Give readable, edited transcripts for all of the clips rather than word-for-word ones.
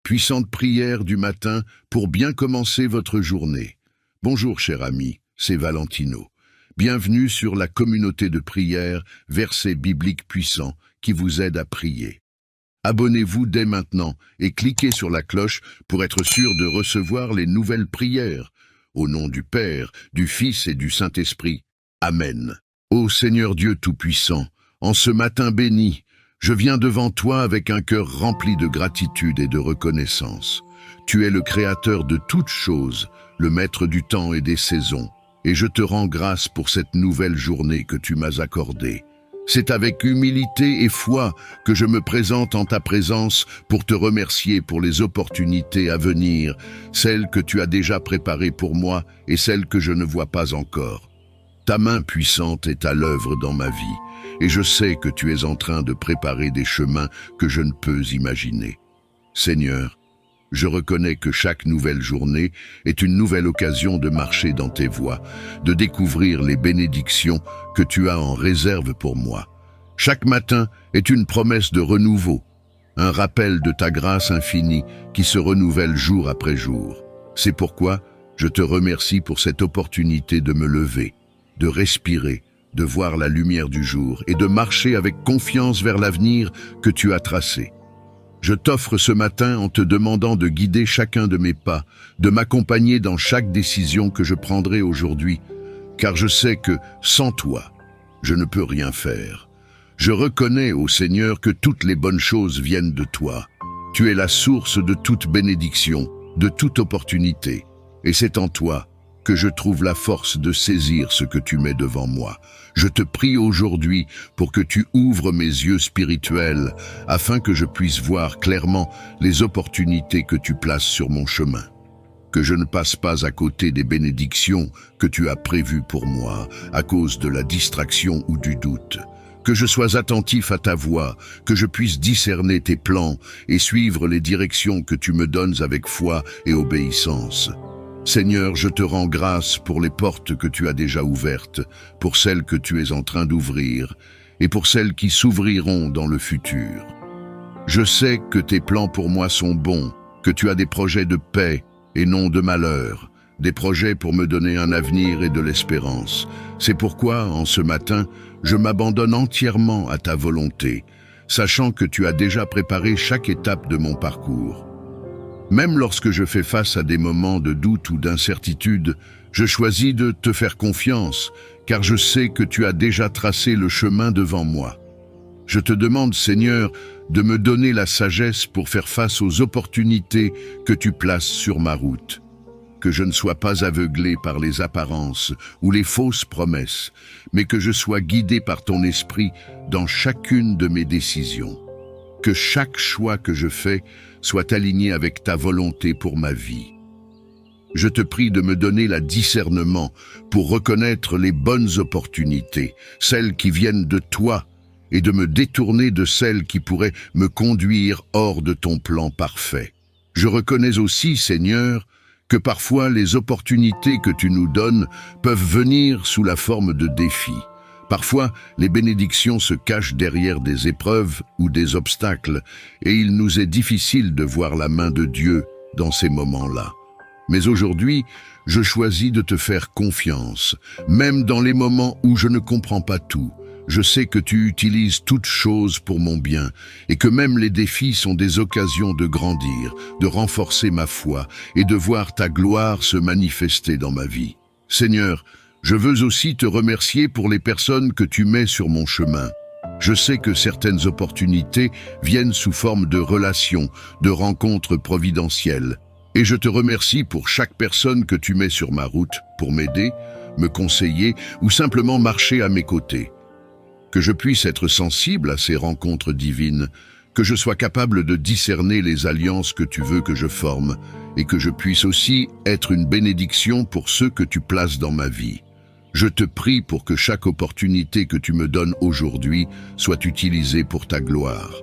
puissante prière du matin pour bien commencer votre journée. Bonjour cher ami, c'est Valentino. Bienvenue sur la communauté de prière, versets bibliques puissants qui vous aident à prier. Abonnez-vous dès maintenant et cliquez sur la cloche pour être sûr de recevoir les nouvelles prières. Au nom du Père, du Fils et du Saint-Esprit. Amen. Ô Seigneur Dieu Tout-Puissant, en ce matin béni, je viens devant toi avec un cœur rempli de gratitude et de reconnaissance. Tu es le Créateur de toutes choses, le Maître du temps et des saisons, et je te rends grâce pour cette nouvelle journée que tu m'as accordée. C'est avec humilité et foi que je me présente en ta présence pour te remercier pour les opportunités à venir, celles que tu as déjà préparées pour moi et celles que je ne vois pas encore. Ta main puissante est à l'œuvre dans ma vie, et je sais que tu es en train de préparer des chemins que je ne peux imaginer. Seigneur, je reconnais que chaque nouvelle journée est une nouvelle occasion de marcher dans tes voies, de découvrir les bénédictions que tu as en réserve pour moi. Chaque matin est une promesse de renouveau, un rappel de ta grâce infinie qui se renouvelle jour après jour. C'est pourquoi je te remercie pour cette opportunité de me lever, de respirer, de voir la lumière du jour et de marcher avec confiance vers l'avenir que tu as tracé. Je t'offre ce matin en te demandant de guider chacun de mes pas, de m'accompagner dans chaque décision que je prendrai aujourd'hui, car je sais que, sans toi, je ne peux rien faire. Je reconnais, ô Seigneur, que toutes les bonnes choses viennent de toi. Tu es la source de toute bénédiction, de toute opportunité, et c'est en toi que je trouve la force de saisir ce que tu mets devant moi. Je te prie aujourd'hui pour que tu ouvres mes yeux spirituels afin que je puisse voir clairement les opportunités que tu places sur mon chemin. Que je ne passe pas à côté des bénédictions que tu as prévues pour moi à cause de la distraction ou du doute. Que je sois attentif à ta voix, que je puisse discerner tes plans et suivre les directions que tu me donnes avec foi et obéissance. Seigneur, je te rends grâce pour les portes que tu as déjà ouvertes, pour celles que tu es en train d'ouvrir, et pour celles qui s'ouvriront dans le futur. Je sais que tes plans pour moi sont bons, que tu as des projets de paix et non de malheur, des projets pour me donner un avenir et de l'espérance. C'est pourquoi, en ce matin, je m'abandonne entièrement à ta volonté, sachant que tu as déjà préparé chaque étape de mon parcours. Même lorsque je fais face à des moments de doute ou d'incertitude, je choisis de te faire confiance, car je sais que tu as déjà tracé le chemin devant moi. Je te demande, Seigneur, de me donner la sagesse pour faire face aux opportunités que tu places sur ma route. Que je ne sois pas aveuglé par les apparences ou les fausses promesses, mais que je sois guidé par ton esprit dans chacune de mes décisions. Que chaque choix que je fais soit aligné avec ta volonté pour ma vie. Je te prie de me donner le discernement pour reconnaître les bonnes opportunités, celles qui viennent de toi, et de me détourner de celles qui pourraient me conduire hors de ton plan parfait. Je reconnais aussi, Seigneur, que parfois les opportunités que tu nous donnes peuvent venir sous la forme de défis. Parfois, les bénédictions se cachent derrière des épreuves ou des obstacles, et il nous est difficile de voir la main de Dieu dans ces moments-là. Mais aujourd'hui, je choisis de te faire confiance, même dans les moments où je ne comprends pas tout. Je sais que tu utilises toutes choses pour mon bien, et que même les défis sont des occasions de grandir, de renforcer ma foi, et de voir ta gloire se manifester dans ma vie. Seigneur, je veux aussi te remercier pour les personnes que tu mets sur mon chemin. Je sais que certaines opportunités viennent sous forme de relations, de rencontres providentielles. Et je te remercie pour chaque personne que tu mets sur ma route pour m'aider, me conseiller ou simplement marcher à mes côtés. Que je puisse être sensible à ces rencontres divines, que je sois capable de discerner les alliances que tu veux que je forme et que je puisse aussi être une bénédiction pour ceux que tu places dans ma vie. Je te prie pour que chaque opportunité que tu me donnes aujourd'hui soit utilisée pour ta gloire,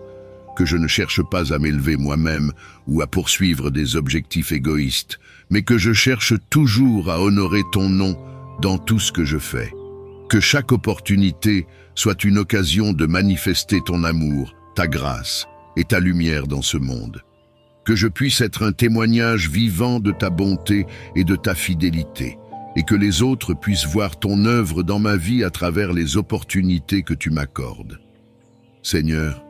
que je ne cherche pas à m'élever moi-même ou à poursuivre des objectifs égoïstes, mais que je cherche toujours à honorer ton nom dans tout ce que je fais. Que chaque opportunité soit une occasion de manifester ton amour, ta grâce et ta lumière dans ce monde. que je puisse être un témoignage vivant de ta bonté et de ta fidélité, et que les autres puissent voir ton œuvre dans ma vie à travers les opportunités que tu m'accordes. Seigneur,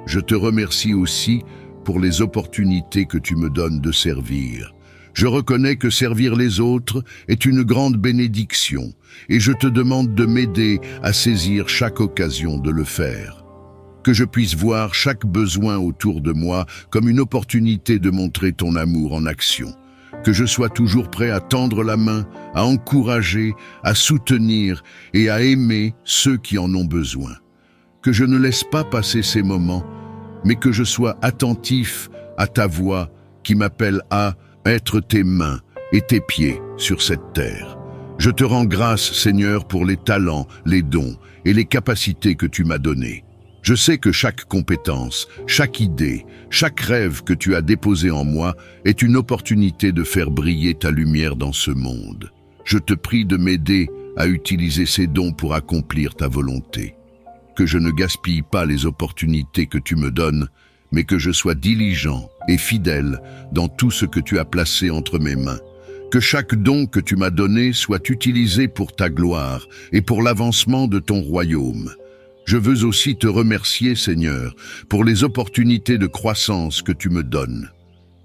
je te remercie aussi pour les opportunités que tu me donnes de servir. Je reconnais que servir les autres est une grande bénédiction et je te demande de m'aider à saisir chaque occasion de le faire. Que je puisse voir chaque besoin autour de moi comme une opportunité de montrer ton amour en action. Que je sois toujours prêt à tendre la main, à encourager, à soutenir et à aimer ceux qui en ont besoin. Que je ne laisse pas passer ces moments, mais que je sois attentif à ta voix qui m'appelle à être tes mains et tes pieds sur cette terre. Je te rends grâce, Seigneur, pour les talents, les dons et les capacités que tu m'as donnés. Je sais que chaque compétence, chaque idée, chaque rêve que tu as déposé en moi est une opportunité de faire briller ta lumière dans ce monde. Je te prie de m'aider à utiliser ces dons pour accomplir ta volonté. Que je ne gaspille pas les opportunités que tu me donnes, mais que je sois diligent et fidèle dans tout ce que tu as placé entre mes mains. Que chaque don que tu m'as donné soit utilisé pour ta gloire et pour l'avancement de ton royaume. Je veux aussi te remercier, Seigneur, pour les opportunités de croissance que tu me donnes.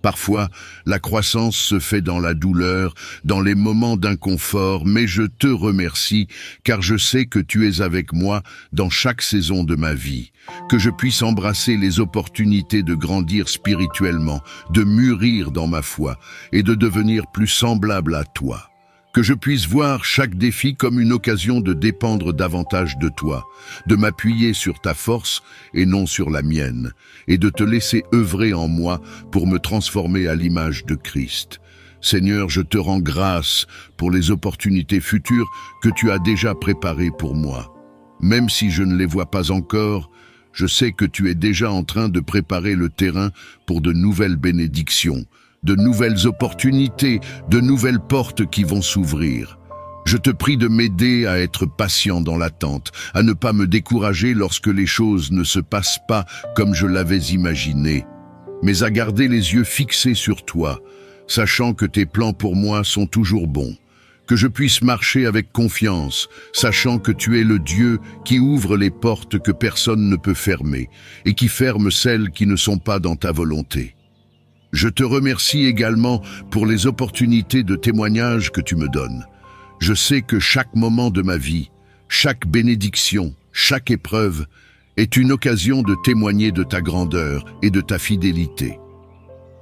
Parfois, la croissance se fait dans la douleur, dans les moments d'inconfort, mais je te remercie car je sais que tu es avec moi dans chaque saison de ma vie, que je puisse embrasser les opportunités de grandir spirituellement, de mûrir dans ma foi et de devenir plus semblable à toi. Que je puisse voir chaque défi comme une occasion de dépendre davantage de toi, de m'appuyer sur ta force et non sur la mienne, et de te laisser œuvrer en moi pour me transformer à l'image de Christ. Seigneur, je te rends grâce pour les opportunités futures que tu as déjà préparées pour moi. Même si je ne les vois pas encore, je sais que tu es déjà en train de préparer le terrain pour de nouvelles bénédictions, de nouvelles opportunités, de nouvelles portes qui vont s'ouvrir. Je te prie de m'aider à être patient dans l'attente, à ne pas me décourager lorsque les choses ne se passent pas comme je l'avais imaginé, mais à garder les yeux fixés sur toi, sachant que tes plans pour moi sont toujours bons. Que je puisse marcher avec confiance, sachant que tu es le Dieu qui ouvre les portes que personne ne peut fermer et qui ferme celles qui ne sont pas dans ta volonté. Je te remercie également pour les opportunités de témoignage que tu me donnes. Je sais que chaque moment de ma vie, chaque bénédiction, chaque épreuve est une occasion de témoigner de ta grandeur et de ta fidélité.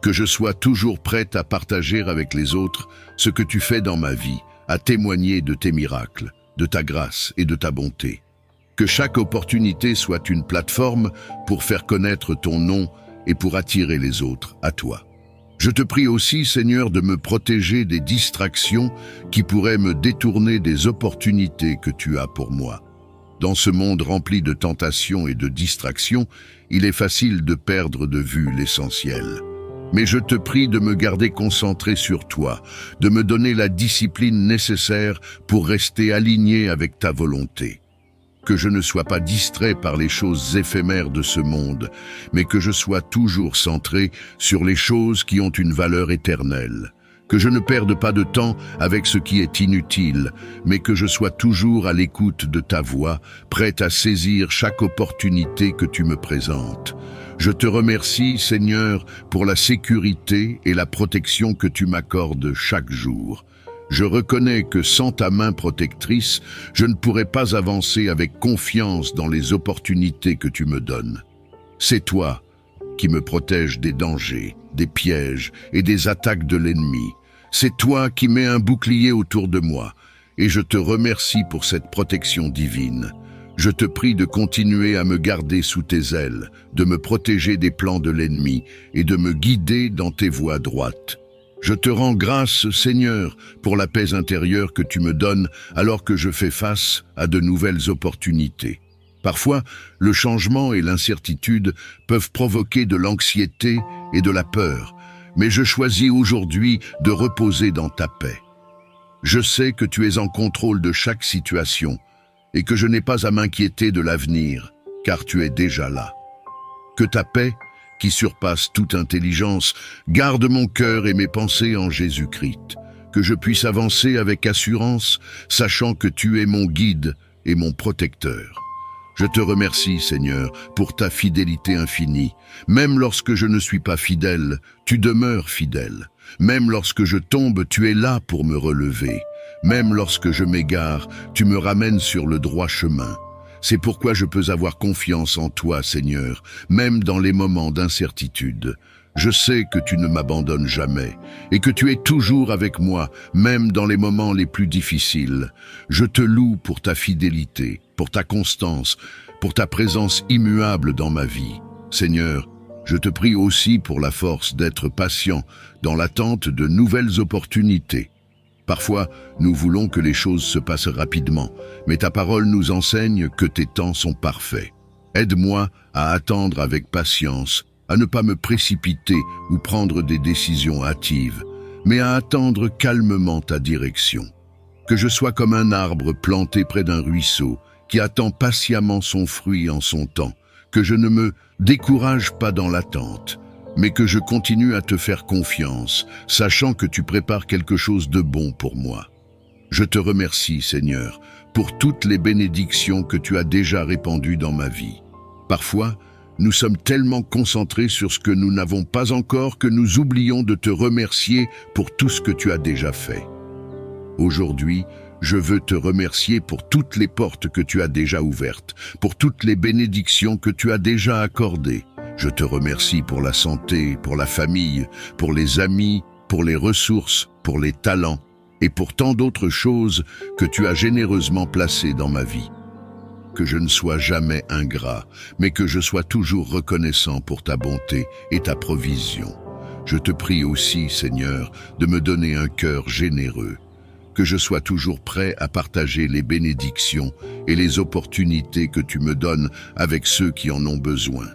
Que je sois toujours prête à partager avec les autres ce que tu fais dans ma vie, à témoigner de tes miracles, de ta grâce et de ta bonté. Que chaque opportunité soit une plateforme pour faire connaître ton nom et pour attirer les autres à toi. Je te prie aussi, Seigneur, de me protéger des distractions qui pourraient me détourner des opportunités que tu as pour moi. Dans ce monde rempli de tentations et de distractions, il est facile de perdre de vue l'essentiel. Mais je te prie de me garder concentré sur toi, de me donner la discipline nécessaire pour rester aligné avec ta volonté. Que je ne sois pas distrait par les choses éphémères de ce monde, mais que je sois toujours centré sur les choses qui ont une valeur éternelle. Que je ne perde pas de temps avec ce qui est inutile, mais que je sois toujours à l'écoute de ta voix, prête à saisir chaque opportunité que tu me présentes. Je te remercie, Seigneur, pour la sécurité et la protection que tu m'accordes chaque jour. Je reconnais que sans ta main protectrice, je ne pourrais pas avancer avec confiance dans les opportunités que tu me donnes. C'est toi qui me protèges des dangers, des pièges et des attaques de l'ennemi. C'est toi qui mets un bouclier autour de moi, et je te remercie pour cette protection divine. Je te prie de continuer à me garder sous tes ailes, de me protéger des plans de l'ennemi et de me guider dans tes voies droites. Je te rends grâce, Seigneur, pour la paix intérieure que tu me donnes alors que je fais face à de nouvelles opportunités. Parfois, le changement et l'incertitude peuvent provoquer de l'anxiété et de la peur, mais je choisis aujourd'hui de reposer dans ta paix. Je sais que tu es en contrôle de chaque situation et que je n'ai pas à m'inquiéter de l'avenir, car tu es déjà là. Que ta paix, qui surpasse toute intelligence, garde mon cœur et mes pensées en Jésus-Christ, que je puisse avancer avec assurance, sachant que tu es mon guide et mon protecteur. Je te remercie, Seigneur, pour ta fidélité infinie. Même lorsque je ne suis pas fidèle, tu demeures fidèle. Même lorsque je tombe, tu es là pour me relever. Même lorsque je m'égare, tu me ramènes sur le droit chemin. C'est pourquoi je peux avoir confiance en toi, Seigneur, même dans les moments d'incertitude. Je sais que tu ne m'abandonnes jamais et que tu es toujours avec moi, même dans les moments les plus difficiles. Je te loue pour ta fidélité, pour ta constance, pour ta présence immuable dans ma vie. Seigneur, je te prie aussi pour la force d'être patient dans l'attente de nouvelles opportunités. Parfois, nous voulons que les choses se passent rapidement, mais ta parole nous enseigne que tes temps sont parfaits. Aide-moi à attendre avec patience, à ne pas me précipiter ou prendre des décisions hâtives, mais à attendre calmement ta direction. Que je sois comme un arbre planté près d'un ruisseau, qui attend patiemment son fruit en son temps, que je ne me décourage pas dans l'attente, mais que je continue à te faire confiance, sachant que tu prépares quelque chose de bon pour moi. Je te remercie, Seigneur, pour toutes les bénédictions que tu as déjà répandues dans ma vie. Parfois, nous sommes tellement concentrés sur ce que nous n'avons pas encore que nous oublions de te remercier pour tout ce que tu as déjà fait. Aujourd'hui, je veux te remercier pour toutes les portes que tu as déjà ouvertes, pour toutes les bénédictions que tu as déjà accordées. Je te remercie pour la santé, pour la famille, pour les amis, pour les ressources, pour les talents et pour tant d'autres choses que tu as généreusement placées dans ma vie. Que je ne sois jamais ingrat, mais que je sois toujours reconnaissant pour ta bonté et ta provision. Je te prie aussi, Seigneur, de me donner un cœur généreux, que je sois toujours prêt à partager les bénédictions et les opportunités que tu me donnes avec ceux qui en ont besoin.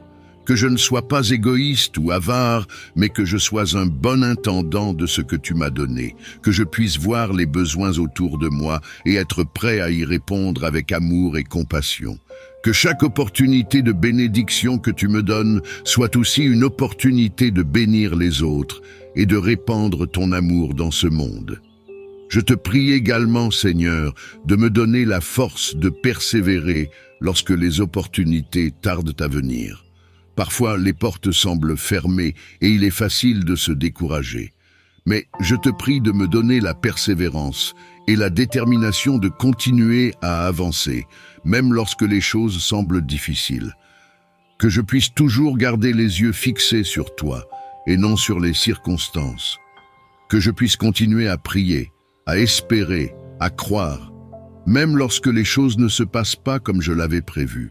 Que je ne sois pas égoïste ou avare, mais que je sois un bon intendant de ce que tu m'as donné, que je puisse voir les besoins autour de moi et être prêt à y répondre avec amour et compassion. Que chaque opportunité de bénédiction que tu me donnes soit aussi une opportunité de bénir les autres et de répandre ton amour dans ce monde. Je te prie également, Seigneur, de me donner la force de persévérer lorsque les opportunités tardent à venir. Parfois, les portes semblent fermées et il est facile de se décourager. Mais je te prie de me donner la persévérance et la détermination de continuer à avancer, même lorsque les choses semblent difficiles. Que je puisse toujours garder les yeux fixés sur toi et non sur les circonstances. Que je puisse continuer à prier, à espérer, à croire, même lorsque les choses ne se passent pas comme je l'avais prévu.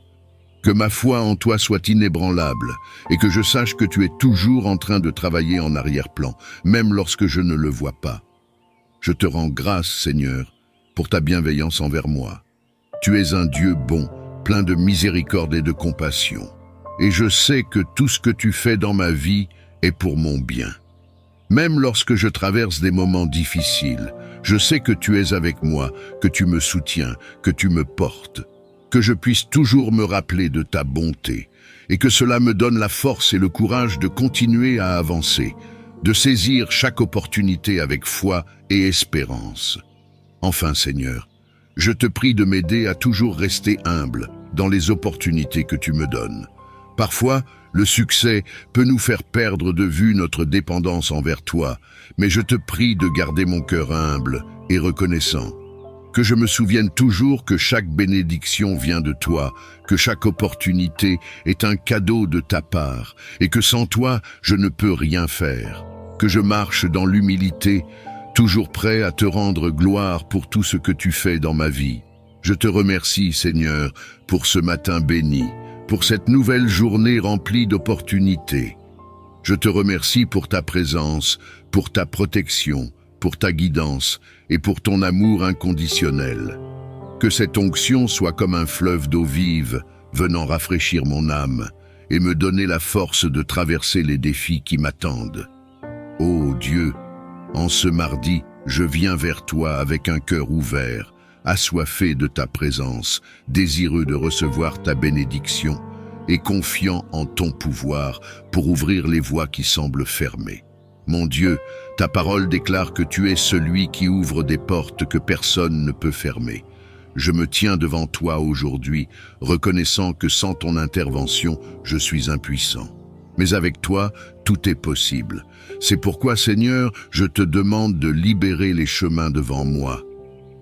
Que ma foi en toi soit inébranlable et que je sache que tu es toujours en train de travailler en arrière-plan, même lorsque je ne le vois pas. Je te rends grâce, Seigneur, pour ta bienveillance envers moi. Tu es un Dieu bon, plein de miséricorde et de compassion. Et je sais que tout ce que tu fais dans ma vie est pour mon bien. Même lorsque je traverse des moments difficiles, je sais que tu es avec moi, que tu me soutiens, que tu me portes. Que je puisse toujours me rappeler de ta bonté, et que cela me donne la force et le courage de continuer à avancer, de saisir chaque opportunité avec foi et espérance. Enfin, Seigneur, je te prie de m'aider à toujours rester humble dans les opportunités que tu me donnes. Parfois, le succès peut nous faire perdre de vue notre dépendance envers toi, mais je te prie de garder mon cœur humble et reconnaissant. Que je me souvienne toujours que chaque bénédiction vient de toi, que chaque opportunité est un cadeau de ta part, et que sans toi, je ne peux rien faire. Que je marche dans l'humilité, toujours prêt à te rendre gloire pour tout ce que tu fais dans ma vie. Je te remercie, Seigneur, pour ce matin béni, pour cette nouvelle journée remplie d'opportunités. Je te remercie pour ta présence, pour ta protection, pour ta guidance et pour ton amour inconditionnel. Que cette onction soit comme un fleuve d'eau vive, venant rafraîchir mon âme et me donner la force de traverser les défis qui m'attendent. Ô Dieu, en ce mardi, je viens vers toi avec un cœur ouvert, assoiffé de ta présence, désireux de recevoir ta bénédiction. et confiant en ton pouvoir pour ouvrir les voies qui semblent fermées. Mon Dieu, ta parole déclare que tu es celui qui ouvre des portes que personne ne peut fermer. Je me tiens devant toi aujourd'hui, reconnaissant que sans ton intervention, je suis impuissant. Mais avec toi, tout est possible. C'est pourquoi, Seigneur, je te demande de libérer les chemins devant moi.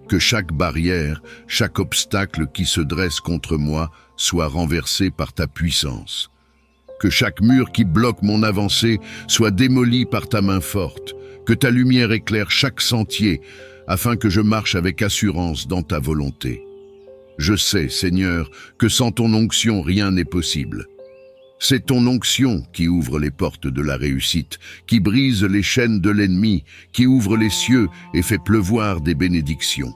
Que chaque barrière, chaque obstacle qui se dresse contre moi soit renversé par ta puissance. Que chaque mur qui bloque mon avancée soit démoli par ta main forte. Que ta lumière éclaire chaque sentier, afin que je marche avec assurance dans ta volonté. Je sais, Seigneur, que sans ton onction, rien n'est possible. C'est ton onction qui ouvre les portes de la réussite, qui brise les chaînes de l'ennemi, qui ouvre les cieux et fait pleuvoir des bénédictions.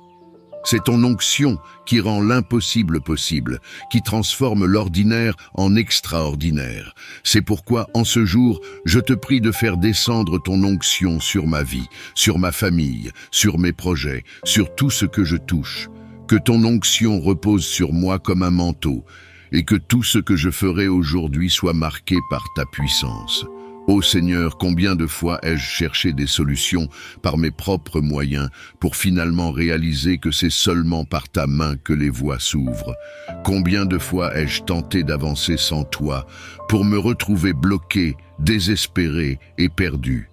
C'est ton onction qui rend l'impossible possible, qui transforme l'ordinaire en extraordinaire. C'est pourquoi, en ce jour, je te prie de faire descendre ton onction sur ma vie, sur ma famille, sur mes projets, sur tout ce que je touche. Que ton onction repose sur moi comme un manteau, et que tout ce que je ferai aujourd'hui soit marqué par ta puissance. Ô Seigneur, combien de fois ai-je cherché des solutions par mes propres moyens pour finalement réaliser que c'est seulement par ta main que les voies s'ouvrent. Combien de fois ai-je tenté d'avancer sans toi pour me retrouver bloqué, désespéré et perdu.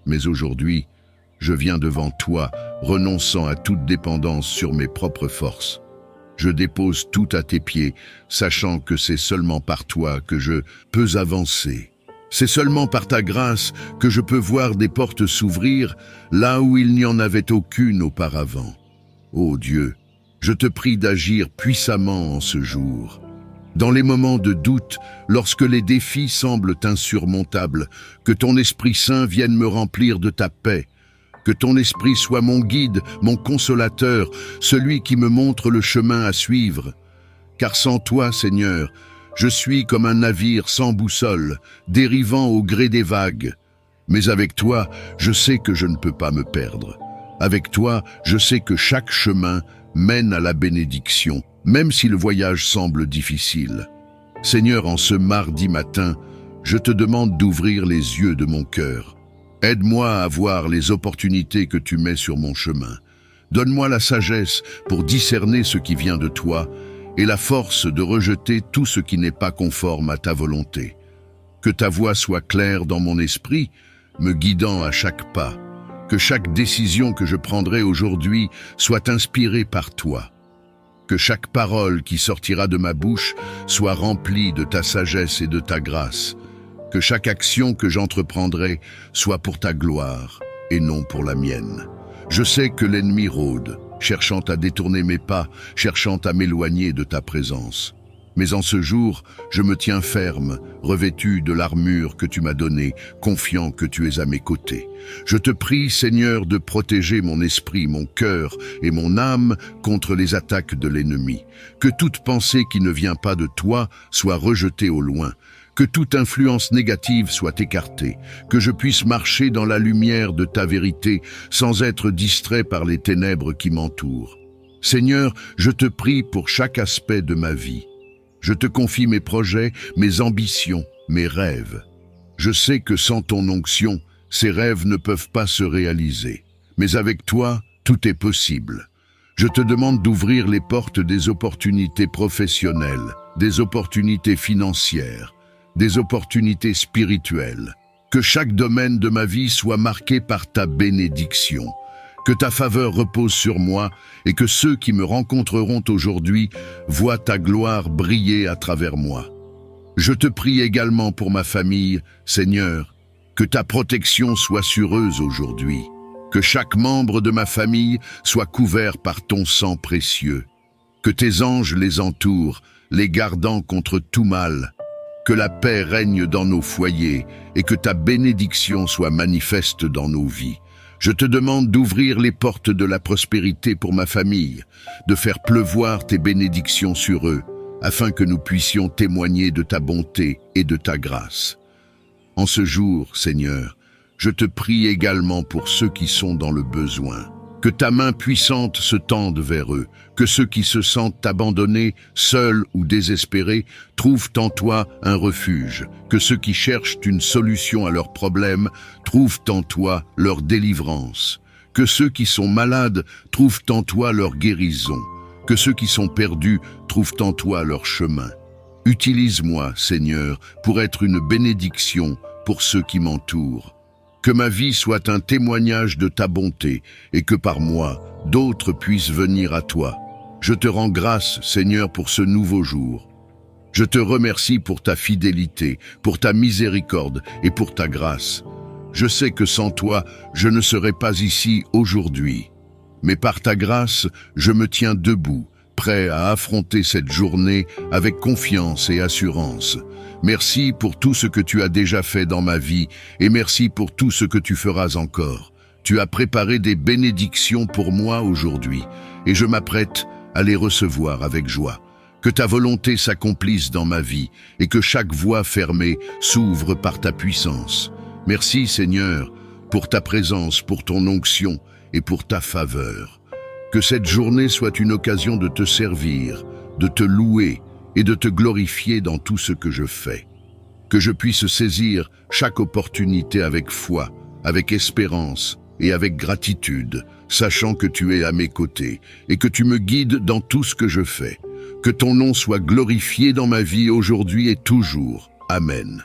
Mais aujourd'hui, je viens devant toi, renonçant à toute dépendance sur mes propres forces. Je dépose tout à tes pieds, sachant que c'est seulement par toi que je peux avancer. C'est seulement par ta grâce que je peux voir des portes s'ouvrir là où il n'y en avait aucune auparavant. Ô Dieu, je te prie d'agir puissamment en ce jour. Dans les moments de doute, lorsque les défis semblent insurmontables, que ton Esprit Saint vienne me remplir de ta paix. Que ton Esprit soit mon guide, mon consolateur, celui qui me montre le chemin à suivre. Car sans toi, Seigneur, je suis comme un navire sans boussole, dérivant au gré des vagues. Mais avec toi, je sais que je ne peux pas me perdre. Avec toi, je sais que chaque chemin mène à la bénédiction, même si le voyage semble difficile. Seigneur, en ce mardi matin, je te demande d'ouvrir les yeux de mon cœur. Aide-moi à voir les opportunités que tu mets sur mon chemin. Donne-moi la sagesse pour discerner ce qui vient de toi, et la force de rejeter tout ce qui n'est pas conforme à ta volonté. Que ta voix soit claire dans mon esprit, me guidant à chaque pas. Que chaque décision que je prendrai aujourd'hui soit inspirée par toi. Que chaque parole qui sortira de ma bouche soit remplie de ta sagesse et de ta grâce. Que chaque action que j'entreprendrai soit pour ta gloire et non pour la mienne. Je sais que l'ennemi rôde, cherchant à détourner mes pas, cherchant à m'éloigner de ta présence. Mais en ce jour, je me tiens ferme, revêtu de l'armure que tu m'as donnée, confiant que tu es à mes côtés. Je te prie, Seigneur, de protéger mon esprit, mon cœur et mon âme contre les attaques de l'ennemi. Que toute pensée qui ne vient pas de toi soit rejetée au loin. Que toute influence négative soit écartée, que je puisse marcher dans la lumière de ta vérité sans être distrait par les ténèbres qui m'entourent. Seigneur, je te prie pour chaque aspect de ma vie. Je te confie mes projets, mes ambitions, mes rêves. Je sais que sans ton onction, ces rêves ne peuvent pas se réaliser. Mais avec toi, tout est possible. Je te demande d'ouvrir les portes des opportunités professionnelles, des opportunités financières, des opportunités spirituelles. Que chaque domaine de ma vie soit marqué par ta bénédiction. Que ta faveur repose sur moi et que ceux qui me rencontreront aujourd'hui voient ta gloire briller à travers moi. Je te prie également pour ma famille, Seigneur, que ta protection soit sur eux aujourd'hui. Que chaque membre de ma famille soit couvert par ton sang précieux. Que tes anges les entourent, les gardant contre tout mal. Que la paix règne dans nos foyers et que ta bénédiction soit manifeste dans nos vies. Je te demande d'ouvrir les portes de la prospérité pour ma famille, de faire pleuvoir tes bénédictions sur eux, afin que nous puissions témoigner de ta bonté et de ta grâce. En ce jour, Seigneur, je te prie également pour ceux qui sont dans le besoin. Que ta main puissante se tende vers eux, que ceux qui se sentent abandonnés, seuls ou désespérés, trouvent en toi un refuge, que ceux qui cherchent une solution à leurs problèmes trouvent en toi leur délivrance, que ceux qui sont malades trouvent en toi leur guérison, que ceux qui sont perdus trouvent en toi leur chemin. Utilise-moi, Seigneur, pour être une bénédiction pour ceux qui m'entourent. Que ma vie soit un témoignage de ta bonté et que par moi, d'autres puissent venir à toi. Je te rends grâce, Seigneur, pour ce nouveau jour. Je te remercie pour ta fidélité, pour ta miséricorde et pour ta grâce. Je sais que sans toi, je ne serais pas ici aujourd'hui. Mais par ta grâce, je me tiens debout, prêt à affronter cette journée avec confiance et assurance. Merci pour tout ce que tu as déjà fait dans ma vie et merci pour tout ce que tu feras encore. Tu as préparé des bénédictions pour moi aujourd'hui et je m'apprête à les recevoir avec joie. Que ta volonté s'accomplisse dans ma vie et que chaque voie fermée s'ouvre par ta puissance. Merci Seigneur pour ta présence, pour ton onction et pour ta faveur. Que cette journée soit une occasion de te servir, de te louer et de te glorifier dans tout ce que je fais. Que je puisse saisir chaque opportunité avec foi, avec espérance et avec gratitude, sachant que tu es à mes côtés et que tu me guides dans tout ce que je fais. Que ton nom soit glorifié dans ma vie aujourd'hui et toujours. Amen.